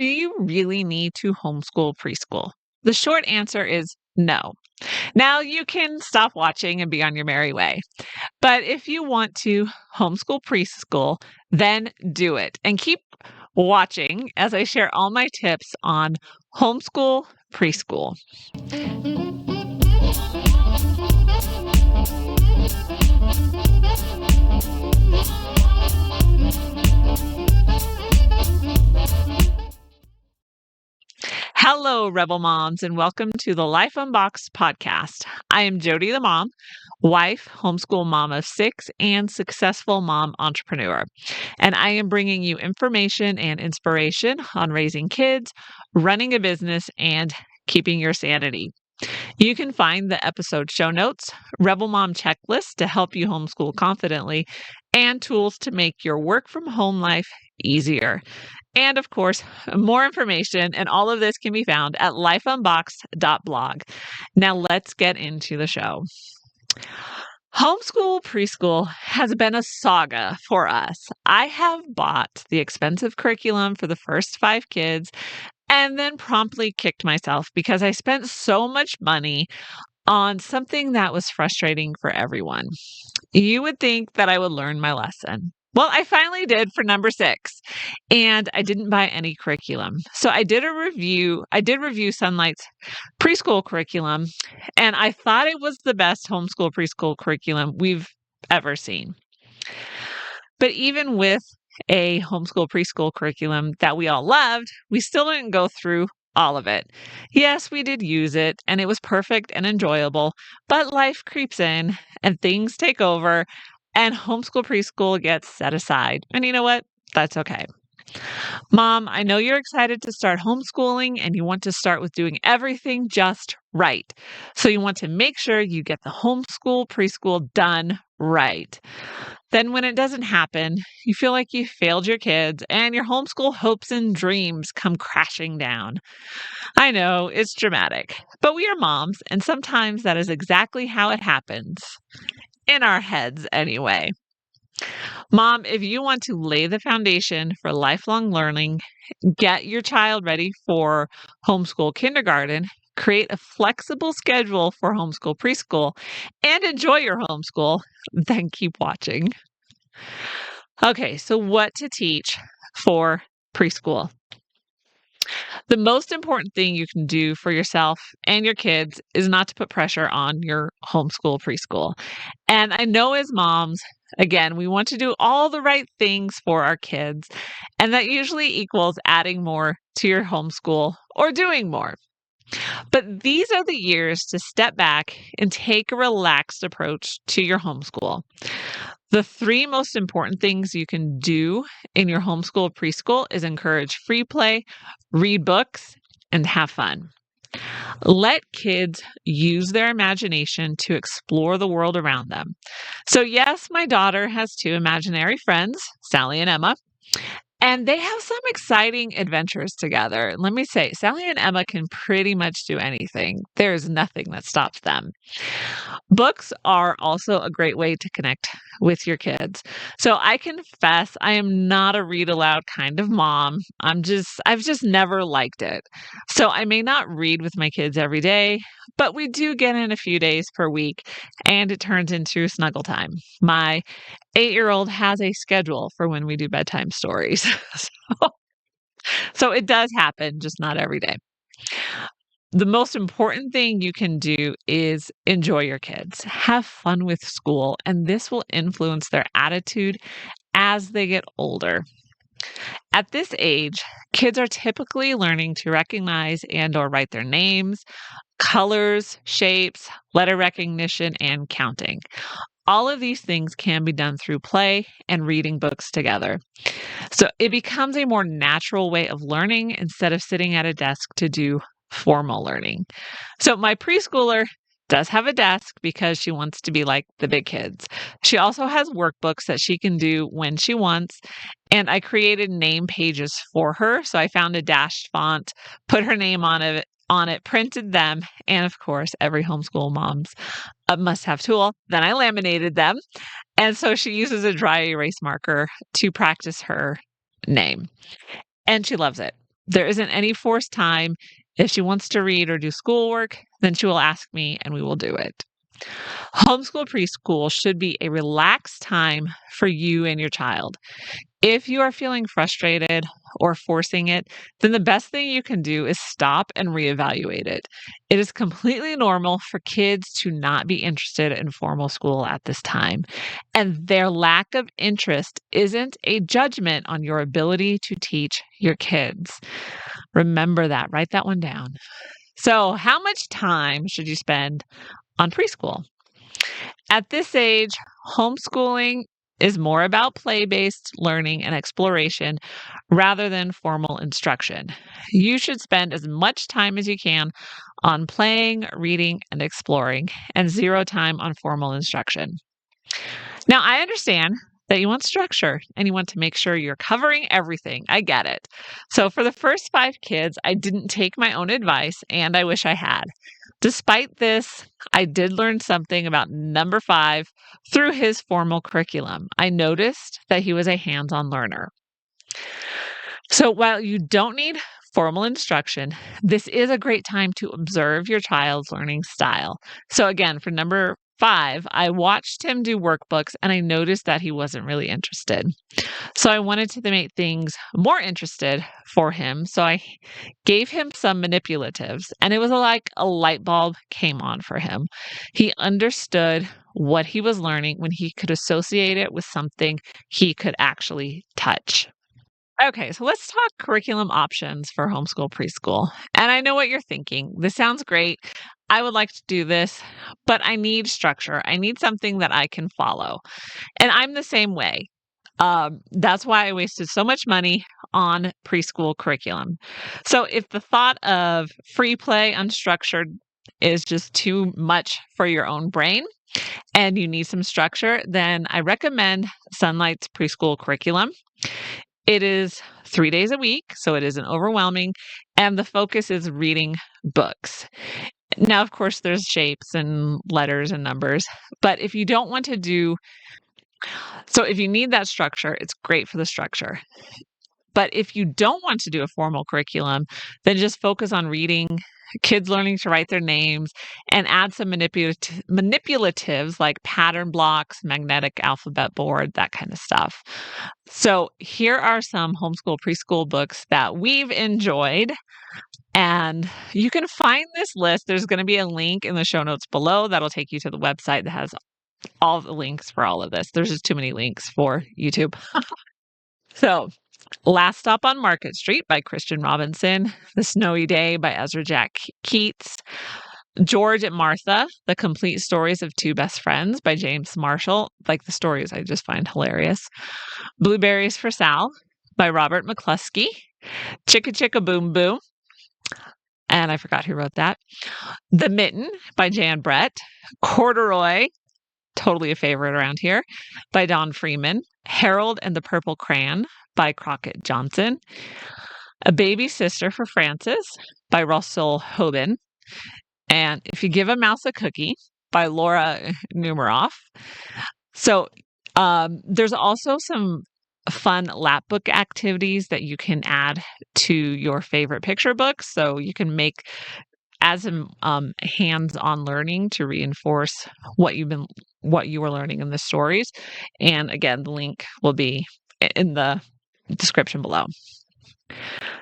Do you really need to homeschool preschool? The short answer is no. Now you can stop watching and be on your merry way. But if you want to homeschool preschool, then do it. And keep watching as I share all my tips on homeschool preschool. Hello, Rebel Moms, and welcome to the Life Unboxed podcast. I am Jody the mom, wife, homeschool mom of 6, and successful mom entrepreneur. And I am bringing you information and inspiration on raising kids, running a business, and keeping your sanity. You can find the episode show notes, Rebel Mom checklist to help you homeschool confidently, and tools to make your work from home life easier. And of course, more information, and all of this can be found at lifeunboxed.blog. Now let's get into the show. Homeschool preschool has been a saga for us. I have bought the expensive curriculum for the first 5 kids and then promptly kicked myself because I spent so much money on something that was frustrating for everyone. You would think that I would learn my lesson. Well, I finally did for number 6, and I didn't buy any curriculum. So I did review Sonlight's preschool curriculum, and I thought it was the best homeschool preschool curriculum we've ever seen. But even with a homeschool preschool curriculum that we all loved, we still didn't go through all of it. Yes, we did use it, and it was perfect and enjoyable, but life creeps in and things take over, and homeschool preschool gets set aside. And you know what? That's okay. Mom, I know you're excited to start homeschooling and you want to start with doing everything just right. So you want to make sure you get the homeschool preschool done right. Then when it doesn't happen, you feel like you failed your kids and your homeschool hopes and dreams come crashing down. I know it's dramatic, but we are moms, and sometimes that is exactly how it happens. In our heads, anyway. Mom, if you want to lay the foundation for lifelong learning, get your child ready for homeschool kindergarten, create a flexible schedule for homeschool preschool, and enjoy your homeschool, then keep watching. Okay, so what to teach for preschool? The most important thing you can do for yourself and your kids is not to put pressure on your homeschool preschool. And I know as moms, again, we want to do all the right things for our kids, and that usually equals adding more to your homeschool or doing more. But these are the years to step back and take a relaxed approach to your homeschool. The 3 most important things you can do in your homeschool preschool is encourage free play, read books, and have fun. Let kids use their imagination to explore the world around them. So yes, my daughter has 2 imaginary friends, Sally and Emma, and they have some exciting adventures together. Let me say, Sally and Emma can pretty much do anything. There's nothing that stops them. Books are also a great way to connect with your kids. So I confess I am not a read aloud kind of mom. I've just never liked it. So I may not read with my kids every day, but we do get in a few days per week, and it turns into snuggle time. My 8-year-old has a schedule for when we do bedtime stories. So it does happen, just not every day. The most important thing you can do is enjoy your kids. Have fun with school, and this will influence their attitude as they get older. At this age, kids are typically learning to recognize and or write their names, colors, shapes, letter recognition, and counting. All of these things can be done through play and reading books together. So it becomes a more natural way of learning instead of sitting at a desk to do formal learning. So my preschooler does have a desk because she wants to be like the big kids. She also has workbooks that she can do when she wants, and I created name pages for her. So I found a dashed font, put her name on it, printed them, and of course, every homeschool mom's a must-have tool. Then I laminated them, and so she uses a dry erase marker to practice her name, and she loves it. There isn't any forced time. If she wants to read or do schoolwork, then she will ask me and we will do it. Homeschool preschool should be a relaxed time for you and your child. If you are feeling frustrated or forcing it, then the best thing you can do is stop and reevaluate it. It is completely normal for kids to not be interested in formal school at this time, and their lack of interest isn't a judgment on your ability to teach your kids. Remember that, write that one down. So, how much time should you spend on preschool? At this age, homeschooling is more about play based learning and exploration rather than formal instruction. You should spend as much time as you can on playing, reading, and exploring, and zero time on formal instruction. Now, I understand that you want structure and you want to make sure you're covering everything. I get it. So, for the first 5 kids, I didn't take my own advice, and I wish I had. Despite this, I did learn something about number 5 through his formal curriculum. I noticed that he was a hands on learner. So, while you don't need formal instruction, this is a great time to observe your child's learning style. So, again, for number 5, I watched him do workbooks and I noticed that he wasn't really interested. So, I wanted to make things more interested for him. So, I gave him some manipulatives, and it was like a light bulb came on for him. He understood what he was learning when he could associate it with something he could actually touch. Okay, so let's talk curriculum options for homeschool preschool. And I know what you're thinking. This sounds great. I would like to do this, but I need structure. I need something that I can follow. And I'm the same way. That's why I wasted so much money on preschool curriculum. So if the thought of free play unstructured is just too much for your own brain and you need some structure, then I recommend Sonlight's preschool curriculum. It is 3 days a week, so it isn't overwhelming, and the focus is reading books. Now, of course, there's shapes and letters and numbers, but if you don't want to do so, if you need that structure, it's great for the structure. But if you don't want to do a formal curriculum, then just focus on reading, kids learning to write their names, and add some manipulatives like pattern blocks, magnetic alphabet board, that kind of stuff. So here are some homeschool preschool books that we've enjoyed. And you can find this list. There's going to be a link in the show notes below that'll take you to the website that has all the links for all of this. There's just too many links for YouTube. So, Last Stop on Market Street by Christian Robinson, The Snowy Day by Ezra Jack Keats, George and Martha, The Complete Stories of Two Best Friends by James Marshall. Like the stories, I just find hilarious. Blueberries for Sal by Robert McCluskey, Chicka Chicka Boom Boom, and I forgot who wrote that. The Mitten by Jan Brett, Corduroy, totally a favorite around here, by Don Freeman, Harold and the Purple Crayon by Crockett Johnson, A Baby Sister for Francis by Russell Hoban, and If You Give a Mouse a Cookie by Laura Numeroff. So there's also some fun lap book activities that you can add to your favorite picture books. So you can add some hands-on learning to reinforce what you were learning in the stories. And again, the link will be in the description below.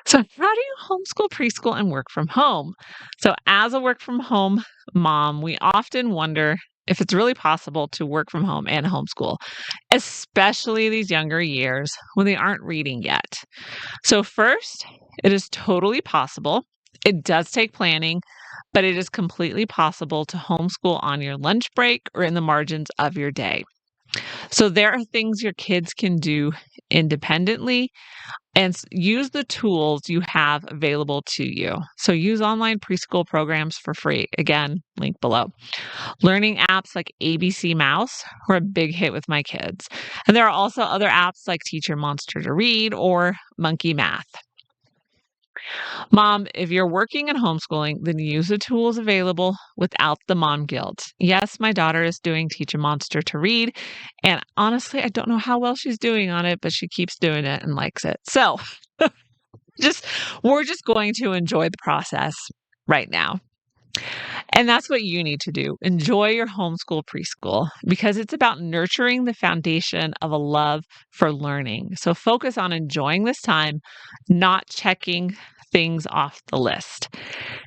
So how do you homeschool preschool and work from home? So as a work from home mom, we often wonder if it's really possible to work from home and homeschool, especially these younger years when they aren't reading yet. So first, it is totally possible. It does take planning, but it is completely possible to homeschool on your lunch break or in the margins of your day. So there are things your kids can do independently and use the tools you have available to you. So use online preschool programs for free. Again, link below. Learning apps like ABC Mouse were a big hit with my kids. And there are also other apps like Teach Your Monster to Read or Monkey Math. Mom, if you're working and homeschooling, then use the tools available without the mom guilt. Yes, my daughter is doing Teach a Monster to Read, and honestly, I don't know how well she's doing on it, but she keeps doing it and likes it. So just We're just going to enjoy the process right now. And that's what you need to do. Enjoy your homeschool preschool because it's about nurturing the foundation of a love for learning. So focus on enjoying this time, not checking things off the list.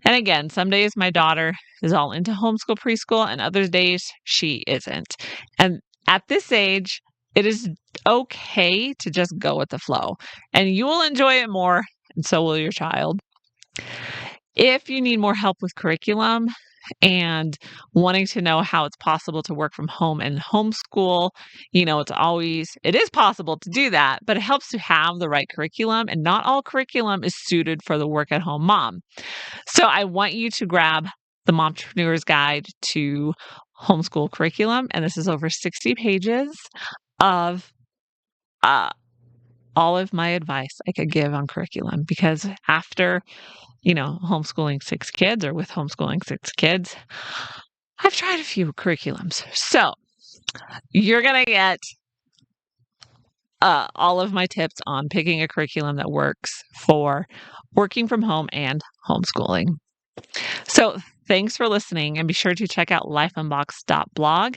And again, some days my daughter is all into homeschool preschool, and other days she isn't. And at this age, it is okay to just go with the flow, and you will enjoy it more, and so will your child. If you need more help with curriculum and wanting to know how it's possible to work from home and homeschool, it is possible to do that, but it helps to have the right curriculum, and not all curriculum is suited for the work at home mom. So I want you to grab the Mompreneur's Guide to Homeschool Curriculum, and this is over 60 pages of uh, all of my advice I could give on curriculum, because after homeschooling 6 kids, or with homeschooling 6 kids, I've tried a few curriculums. So you're going to get all of my tips on picking a curriculum that works for working from home and homeschooling. So thanks for listening, and be sure to check out lifeunboxed.blog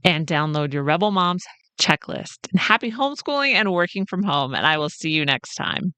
and download your Rebel Moms checklist. And happy homeschooling and working from home, and I will see you next time.